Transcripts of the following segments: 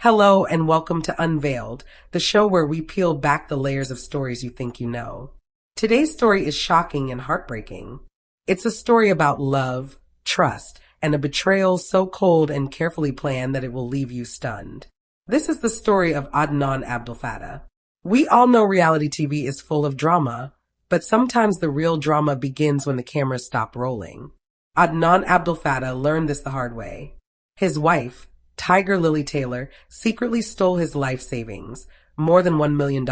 Hello and welcome to Unveiled, the show where we peel back the layers of stories you think you know. Today's story is shocking and heartbreaking. It's a story about love, trust, and a betrayal so cold and carefully planned that it will leave you stunned. This is the story of Adnan Abdel Fattah. We all know reality TV is full of drama, but sometimes the real drama begins when the cameras stop rolling. Adnan Abdel Fattah learned this the hard way. His wife, Tigerlily Taylor, secretly stole his life savings, more than $1 million,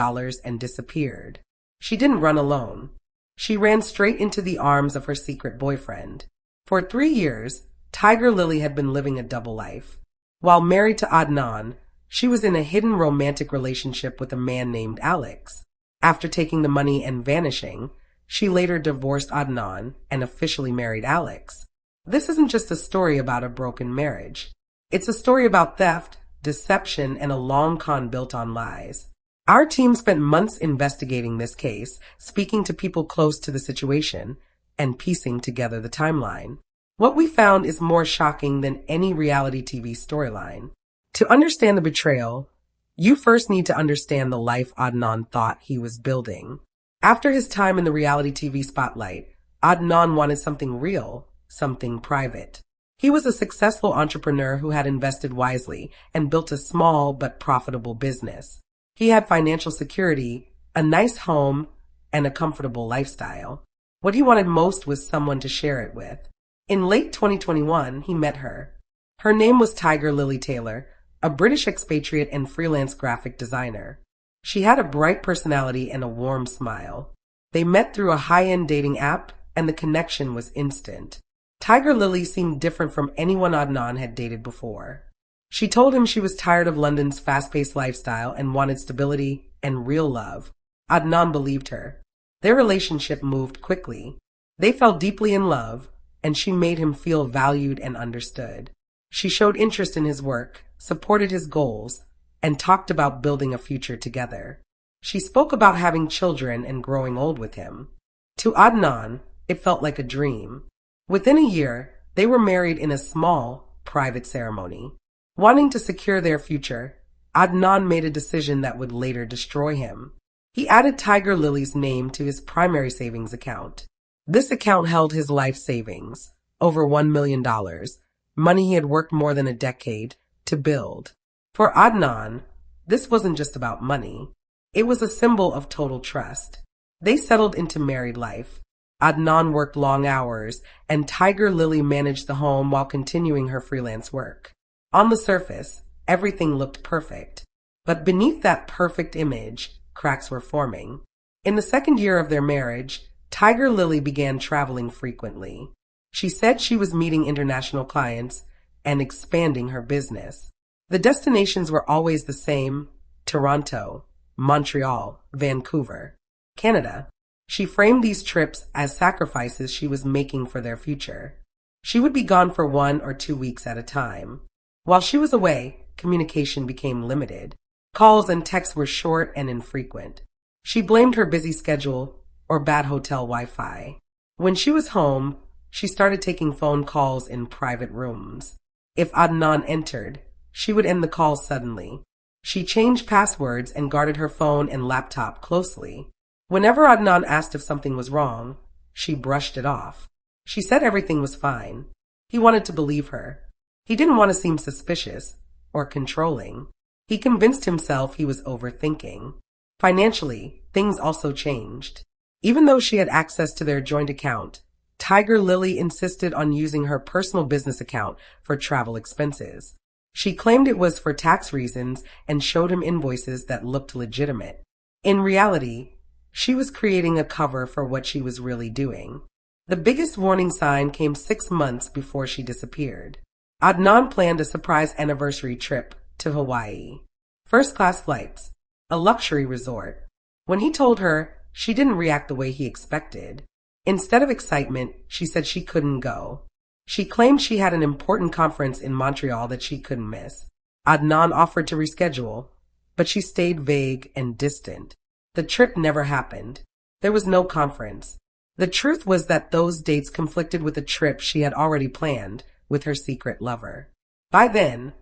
and disappeared. She didn't run alone. She ran straight into the arms of her secret boyfriend. For 3 years, Tigerlily had been living a double life. While married to Adnan, she was in a hidden romantic relationship with a man named Alex. After taking the money and vanishing, she later divorced Adnan and officially married Alex. This isn't just a story about a broken marriage. It's a story about theft, deception, and a long con built on lies. Our team spent months investigating this case, speaking to people close to the situation, and piecing together the timeline. What we found is more shocking than any reality TV storyline. To understand the betrayal, you first need to understand the life Adnan thought he was building. After his time in the reality TV spotlight, Adnan wanted something real, something private. He was a successful entrepreneur who had invested wisely and built a small but profitable business. He had financial security, a nice home, and a comfortable lifestyle. What he wanted most was someone to share it with. In late 2021, he met her. Her name was Tigerlily Taylor, a British expatriate and freelance graphic designer. She had a bright personality and a warm smile. They met through a high-end dating app, and the connection was instant. Tigerlily seemed different from anyone Adnan had dated before. She told him she was tired of London's fast-paced lifestyle and wanted stability and real love. Adnan believed her. Their relationship moved quickly. They fell deeply in love, and she made him feel valued and understood. She showed interest in his work, supported his goals, and talked about building a future together. She spoke about having children and growing old with him. To Adnan, it felt like a dream. Within a year, they were married in a small, private ceremony. Wanting to secure their future, Adnan made a decision that would later destroy him. He added Tigerlily's name to his primary savings account. This account held his life savings, over $1 million, money he had worked more than a decade to build. For Adnan, this wasn't just about money. It was a symbol of total trust. They settled into married life. Adnan worked long hours, and Tigerlily managed the home while continuing her freelance work. On the surface, everything looked perfect. But beneath that perfect image, cracks were forming. In the second year of their marriage, Tigerlily began traveling frequently. She said she was meeting international clients and expanding her business. The destinations were always the same: Toronto, Montreal, Vancouver, Canada. She framed these trips as sacrifices she was making for their future. She would be gone for 1 or 2 weeks at a time. While she was away, communication became limited. Calls and texts were short and infrequent. She blamed her busy schedule or bad hotel Wi-Fi. When she was home, she started taking phone calls in private rooms. If Adnan entered, she would end the call suddenly. She changed passwords and guarded her phone and laptop closely. Whenever Adnan asked if something was wrong, she brushed it off. She said everything was fine. He wanted to believe her. He didn't want to seem suspicious or controlling. He convinced himself he was overthinking. Financially, things also changed. Even though she had access to their joint account, Tigerlily insisted on using her personal business account for travel expenses. She claimed it was for tax reasons and showed him invoices that looked legitimate. In reality, she was creating a cover for what she was really doing. The biggest warning sign came 6 months before she disappeared. Adnan planned a surprise anniversary trip to Hawaii. First-class flights, a luxury resort. When he told her, she didn't react the way he expected. Instead of excitement, she said she couldn't go. She claimed she had an important conference in Montreal that she couldn't miss. Adnan offered to reschedule, but she stayed vague and distant. The trip never happened. There was no conference. The truth was that those dates conflicted with a trip she had already planned with her secret lover. By then,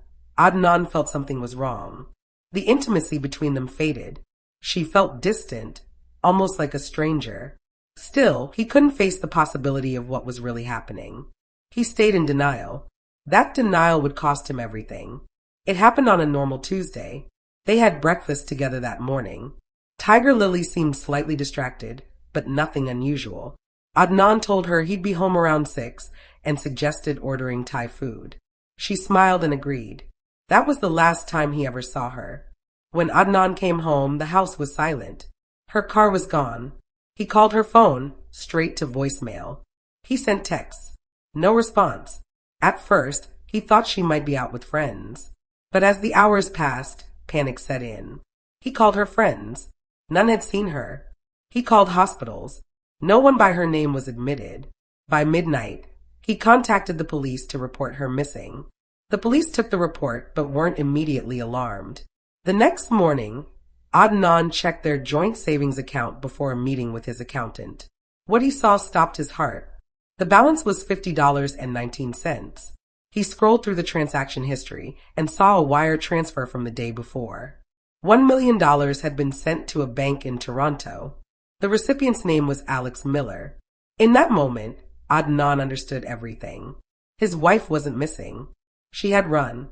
Adnan felt something was wrong. The intimacy between them faded. She felt distant, almost like a stranger. Still, he couldn't face the possibility of what was really happening. He stayed in denial. That denial would cost him everything. It happened on a normal Tuesday. They had breakfast together that morning. Tigerlily seemed slightly distracted, but nothing unusual. Adnan told her he'd be home around 6 and suggested ordering Thai food. She smiled and agreed. That was the last time he ever saw her. When Adnan came home, the house was silent. Her car was gone. He called her phone, straight to voicemail. He sent texts. No response. At first, he thought she might be out with friends. But as the hours passed, panic set in. He called her friends. None had seen her. He called hospitals. No one by her name was admitted. By midnight, he contacted the police to report her missing. The police took the report but weren't immediately alarmed. The next morning, Adnan checked their joint savings account before a meeting with his accountant. What he saw stopped his heart. The balance was $50.19. He scrolled through the transaction history and saw a wire transfer from the day before. $1 million had been sent to a bank in Toronto. The recipient's name was Alex Miller. In that moment, Adnan understood everything. His wife wasn't missing. She had run,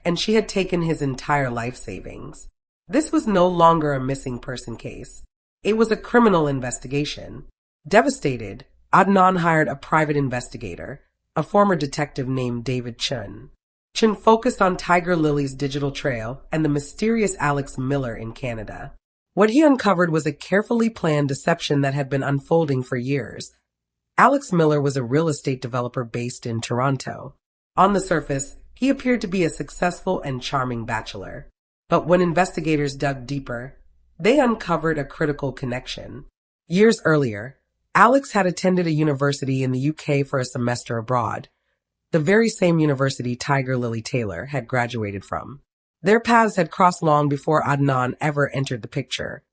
and she had taken his entire life savings. This was no longer a missing person case. It was a criminal investigation. Devastated, Adnan hired a private investigator, a former detective named David Chun. Chun focused on Tigerlily's digital trail and the mysterious Alex Miller in Canada. What he uncovered was a carefully planned deception that had been unfolding for years. Alex Miller was a real estate developer based in Toronto. On the surface, he appeared to be a successful and charming bachelor. But when investigators dug deeper, they uncovered a critical connection. Years earlier, Alex had attended a university in the UK for a semester abroad, the very same university Tigerlily Taylor had graduated from. Their paths had crossed long before Adnan ever entered the picture.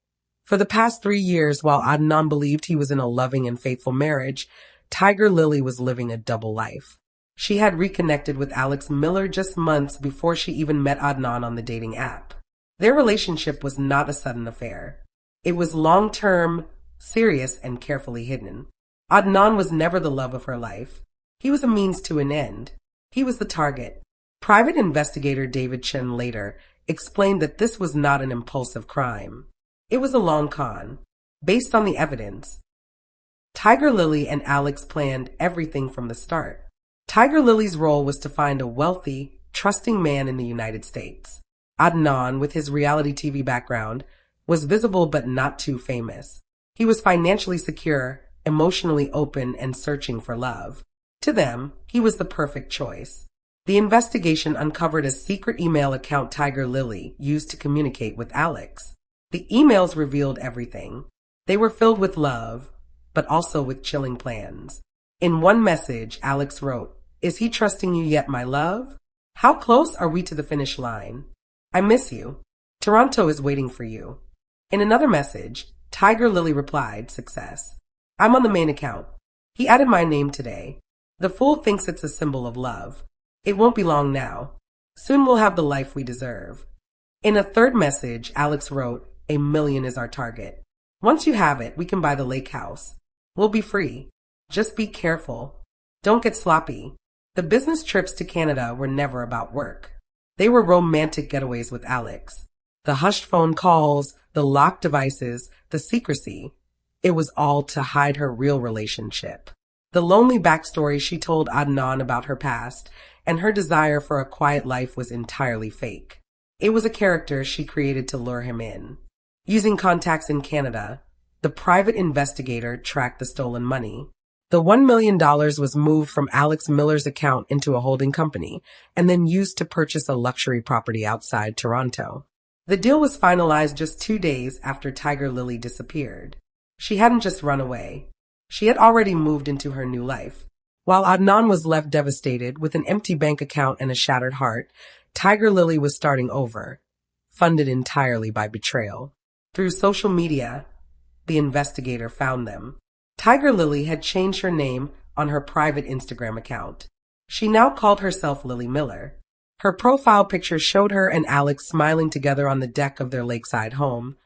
For the past 3 years, while Adnan believed he was in a loving and faithful marriage, Tigerlily was living a double life. She had reconnected with Alex Miller just months before she even met Adnan on the dating app. Their relationship was not a sudden affair. It was long-term, serious, and carefully hidden. Adnan was never the love of her life. He was a means to an end. He was the target. Private investigator David Chen later explained that this was not an impulsive crime. It was a long con, based on the evidence. Tigerlily and Alex planned everything from the start. Tigerlily's role was to find a wealthy, trusting man in the United States. Adnan, with his reality TV background, was visible but not too famous. He was financially secure, emotionally open, and searching for love. To them, he was the perfect choice. The investigation uncovered a secret email account Tigerlily used to communicate with Alex. The emails revealed everything. They were filled with love, but also with chilling plans. In one message, Alex wrote, "Is he trusting you yet, my love? How close are we to the finish line? I miss you. Toronto is waiting for you." In another message, Tigerlily replied, "Success. I'm on the main account. He added my name today. The fool thinks it's a symbol of love. It won't be long now. Soon we'll have the life we deserve." In a third message, Alex wrote, "$1 million is our target. Once you have it, we can buy the lake house. We'll be free. Just be careful. Don't get sloppy." The business trips to Canada were never about work. They were romantic getaways with Alex. The hushed phone calls, the locked devices, the secrecy. It was all to hide her real relationship. The lonely backstory she told Adnan about her past and her desire for a quiet life was entirely fake. It was a character she created to lure him in. Using contacts in Canada, the private investigator tracked the stolen money. The $1 million was moved from Alex Miller's account into a holding company and then used to purchase a luxury property outside Toronto. The deal was finalized just 2 days after Tigerlily disappeared. She hadn't just run away. She had already moved into her new life. While Adnan was left devastated with an empty bank account and a shattered heart, Tigerlily was starting over, funded entirely by betrayal. Through social media, the investigator found them. Tigerlily had changed her name on her private Instagram account. She now called herself Lily Miller. Her profile picture showed her and Alex smiling together on the deck of their lakeside home,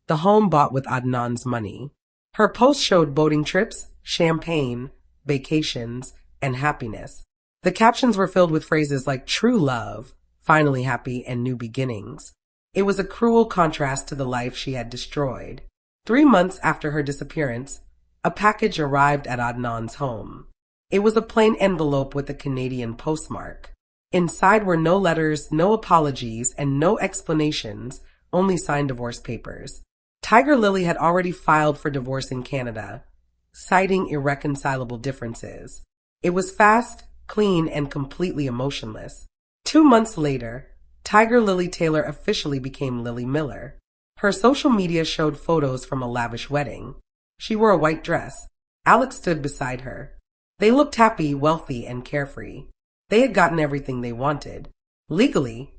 the home bought with Adnan's money. Her post showed boating trips, champagne, vacations, and happiness. The captions were filled with phrases like true love, finally happy, and new beginnings. It was a cruel contrast to the life she had destroyed. 3 months after her disappearance, a package arrived at Adnan's home. It was a plain envelope with a Canadian postmark. Inside were no letters, no apologies, and no explanations, only signed divorce papers. Tigerlily had already filed for divorce in Canada, citing irreconcilable differences. It was fast, clean, and completely emotionless. 2 months later, Tigerlily Taylor officially became Lily Miller. Her social media showed photos from a lavish wedding. She wore a white dress. Alex stood beside her. They looked happy, wealthy, and carefree. They had gotten everything they wanted. Legally,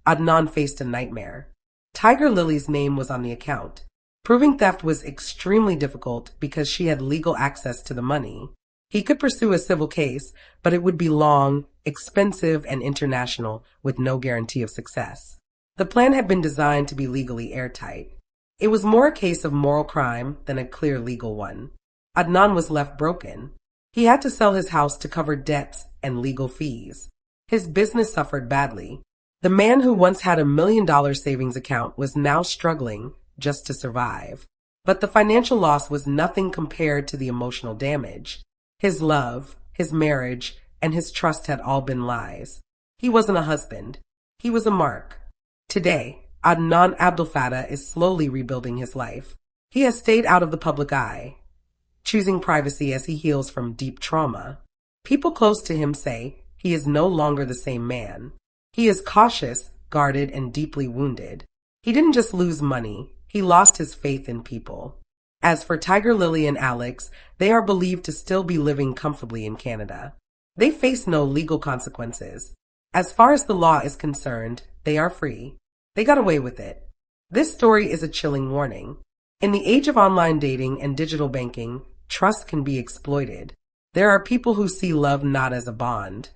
Adnan faced a nightmare. Tigerlily's name was on the account. Proving theft was extremely difficult because she had legal access to the money. He could pursue a civil case, but it would be long, expensive, and international, with no guarantee of success. The plan had been designed to be legally airtight. It was more a case of moral crime than a clear legal one. Adnan was left broken. He had to sell his house to cover debts and legal fees. His business suffered badly. The man who once had $1 million savings account was now struggling just to survive. But the financial loss was nothing compared to the emotional damage. His love, his marriage, and his trust had all been lies. He wasn't a husband. He was a mark. Today, Adnan Abdelfattah is slowly rebuilding his life. He has stayed out of the public eye, choosing privacy as he heals from deep trauma. People close to him say he is no longer the same man. He is cautious, guarded, and deeply wounded. He didn't just lose money, he lost his faith in people. As for Tigerlily and Alex, they are believed to still be living comfortably in Canada. They face no legal consequences. As far as the law is concerned, they are free. They got away with it. This story is a chilling warning. In the age of online dating and digital banking, trust can be exploited. There are people who see love not as a bond,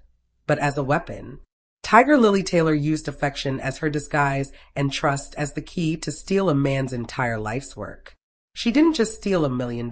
but as a weapon. Tigerlily Taylor used affection as her disguise and trust as the key to steal a man's entire life's work. She didn't just steal $1 million.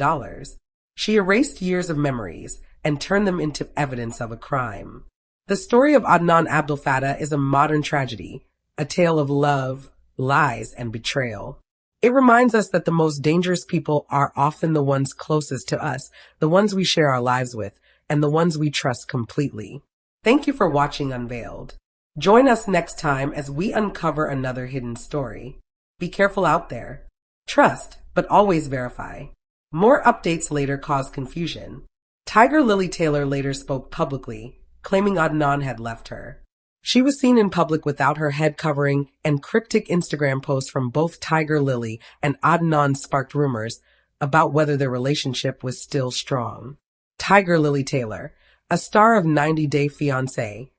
She erased years of memories and turned them into evidence of a crime. The story of Adnan Abdelfattah is a modern tragedy, a tale of love, lies, and betrayal. It reminds us that the most dangerous people are often the ones closest to us, the ones we share our lives with, and the ones we trust completely. Thank you for watching Unveiled. Join us next time as we uncover another hidden story. Be careful out there. Trust, but always verify. More updates later caused confusion. Tigerlily Taylor later spoke publicly, claiming Adnan had left her. She was seen in public without her head covering, and cryptic Instagram posts from both Tigerlily and Adnan sparked rumors about whether their relationship was still strong. Tigerlily Taylor, a star of 90 Day Fiancé,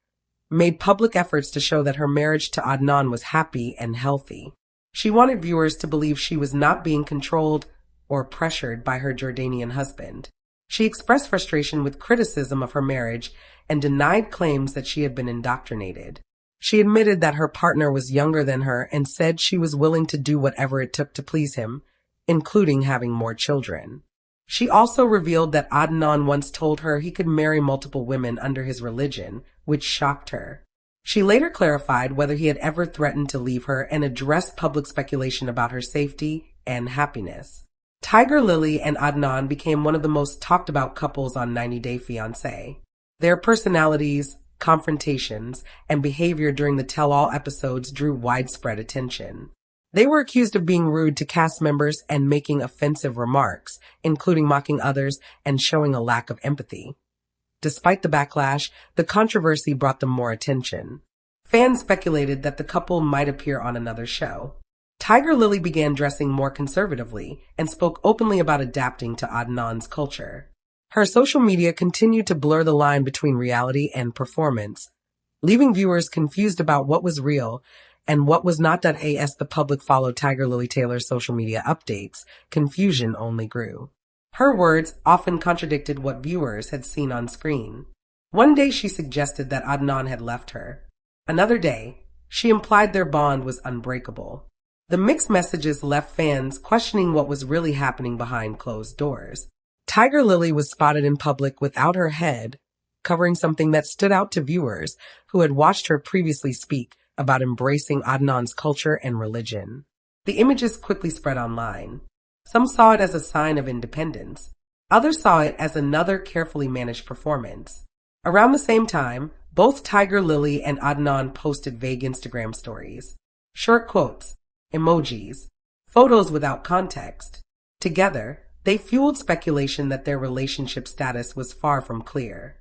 made public efforts to show that her marriage to Adnan was happy and healthy. She wanted viewers to believe she was not being controlled or pressured by her Jordanian husband. She expressed frustration with criticism of her marriage and denied claims that she had been indoctrinated. She admitted that her partner was younger than her and said she was willing to do whatever it took to please him, including having more children. She also revealed that Adnan once told her he could marry multiple women under his religion, which shocked her. She later clarified whether he had ever threatened to leave her and addressed public speculation about her safety and happiness. Tigerlily and Adnan became one of the most talked about couples on 90 Day Fiancé. Their personalities, confrontations, and behavior during the tell-all episodes drew widespread attention. They were accused of being rude to cast members and making offensive remarks, including mocking others and showing a lack of empathy. Despite the backlash, the controversy brought them more attention. Fans speculated that the couple might appear on another show. Tigerlily began dressing more conservatively and spoke openly about adapting to Adnan's culture. Her social media continued to blur the line between reality and performance, leaving viewers confused about what was real and what was not. As the public followed Tigerlily Taylor's social media updates, confusion only grew. Her words often contradicted what viewers had seen on screen. One day she suggested that Adnan had left her. Another day, she implied their bond was unbreakable. The mixed messages left fans questioning what was really happening behind closed doors. Tigerlily was spotted in public without her head, covering something that stood out to viewers who had watched her previously speak about embracing Adnan's culture and religion. The images quickly spread online. Some saw it as a sign of independence. Others saw it as another carefully managed performance. Around the same time, both Tigerlily and Adnan posted vague Instagram stories. Short quotes, emojis, photos without context. Together, they fueled speculation that their relationship status was far from clear.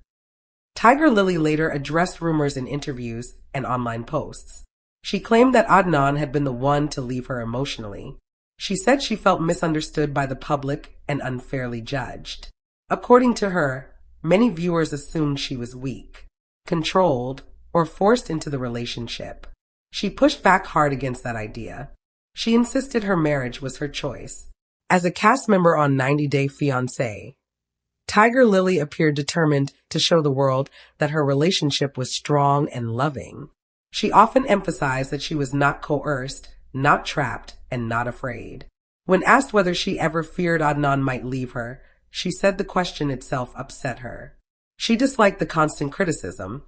Tigerlily later addressed rumors in interviews and online posts. She claimed that Adnan had been the one to leave her emotionally. She said she felt misunderstood by the public and unfairly judged. According to her, many viewers assumed she was weak, controlled, or forced into the relationship. She pushed back hard against that idea. She insisted her marriage was her choice. As a cast member on 90 Day Fiancé, Tigerlily appeared determined to show the world that her relationship was strong and loving. She often emphasized that she was not coerced, not trapped, and not afraid. When asked whether she ever feared Adnan might leave her, she said the question itself upset her. She disliked the constant criticism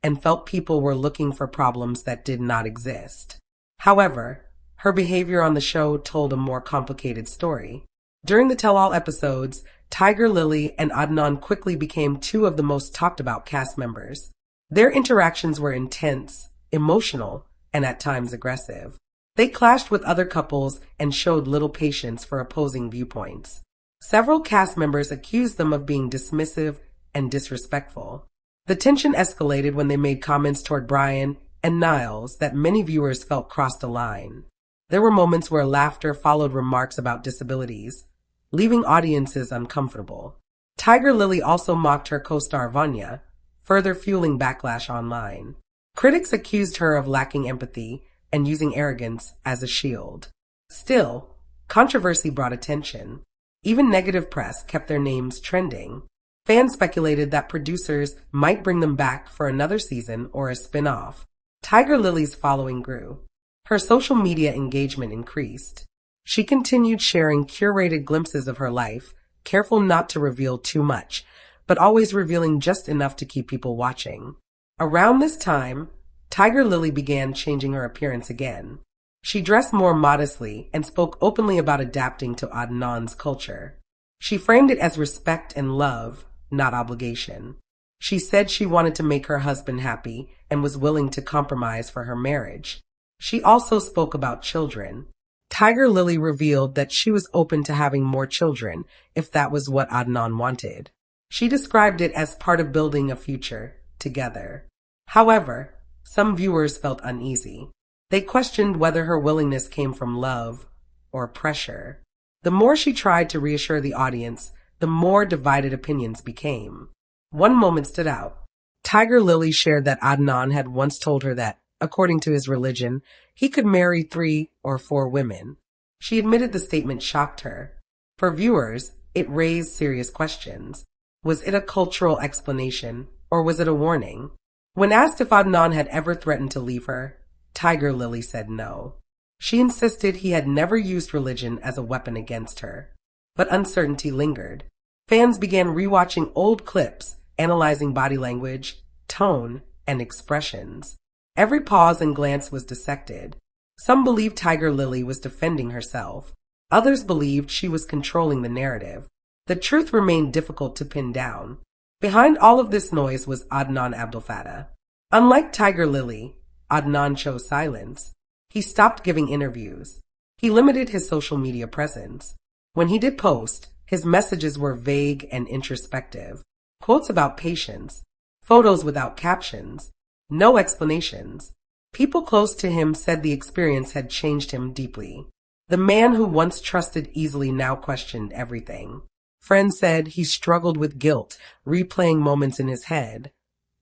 and felt people were looking for problems that did not exist. However, her behavior on the show told a more complicated story. During the tell-all episodes, Tigerlily and Adnan quickly became two of the most talked-about cast members. Their interactions were intense, emotional, and at times aggressive. They clashed with other couples and showed little patience for opposing viewpoints. Several cast members accused them of being dismissive and disrespectful. The tension escalated when they made comments toward Brian and Niles that many viewers felt crossed a line. There were moments where laughter followed remarks about disabilities, leaving audiences uncomfortable. Tigerlily also mocked her co-star Vanya, further fueling backlash online. Critics accused her of lacking empathy and using arrogance as a shield. Still, controversy brought attention. Even negative press kept their names trending. Fans speculated that producers might bring them back for another season or a spin-off. Tigerlily's following grew. Her social media engagement increased. She continued sharing curated glimpses of her life, careful not to reveal too much, but always revealing just enough to keep people watching. Around this time, Tigerlily began changing her appearance again. She dressed more modestly and spoke openly about adapting to Adnan's culture. She framed it as respect and love, not obligation. She said she wanted to make her husband happy and was willing to compromise for her marriage. She also spoke about children. Tigerlily revealed that she was open to having more children if that was what Adnan wanted. She described it as part of building a future together. However, some viewers felt uneasy. They questioned whether her willingness came from love or pressure. The more she tried to reassure the audience, the more divided opinions became. One moment stood out. Tigerlily shared that Adnan had once told her that, according to his religion, he could marry 3 or 4 women. She admitted the statement shocked her. For viewers, it raised serious questions. Was it a cultural explanation, or was it a warning? When asked if Adnan had ever threatened to leave her, Tigerlily said no. She insisted he had never used religion as a weapon against her. But uncertainty lingered. Fans began rewatching old clips, analyzing body language, tone, and expressions. Every pause and glance was dissected. Some believed Tigerlily was defending herself. Others believed she was controlling the narrative. The truth remained difficult to pin down. Behind all of this noise was Adnan Abdelfattah. Unlike Tigerlily, Adnan chose silence. He stopped giving interviews. He limited his social media presence. When he did post, his messages were vague and introspective. Quotes about patience, photos without captions, no explanations. People close to him said the experience had changed him deeply. The man who once trusted easily now questioned everything. Friends said he struggled with guilt, replaying moments in his head,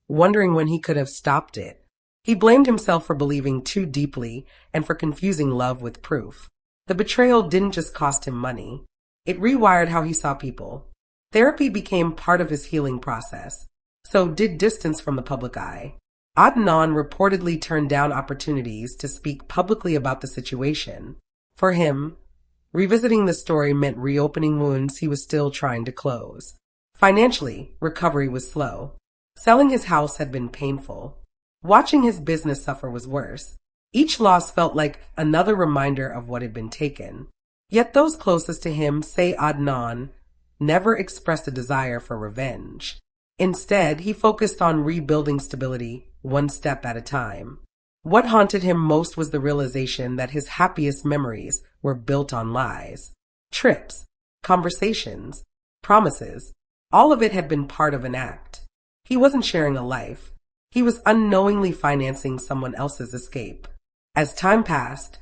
wondering when he could have stopped it. He blamed himself for believing too deeply and for confusing love with proof. The betrayal didn't just cost him money. It rewired how he saw people. Therapy became part of his healing process. So did distance from the public eye. Adnan reportedly turned down opportunities to speak publicly about the situation. For him, revisiting the story meant reopening wounds he was still trying to close. Financially, recovery was slow. Selling his house had been painful. Watching his business suffer was worse. Each loss felt like another reminder of what had been taken. Yet those closest to him say Adnan never expressed a desire for revenge. Instead, he focused on rebuilding stability one step at a time. What haunted him most was the realization that his happiest memories were built on lies. Trips, conversations, promises, all of it had been part of an act. He wasn't sharing a life. He was unknowingly financing someone else's escape. As time passed,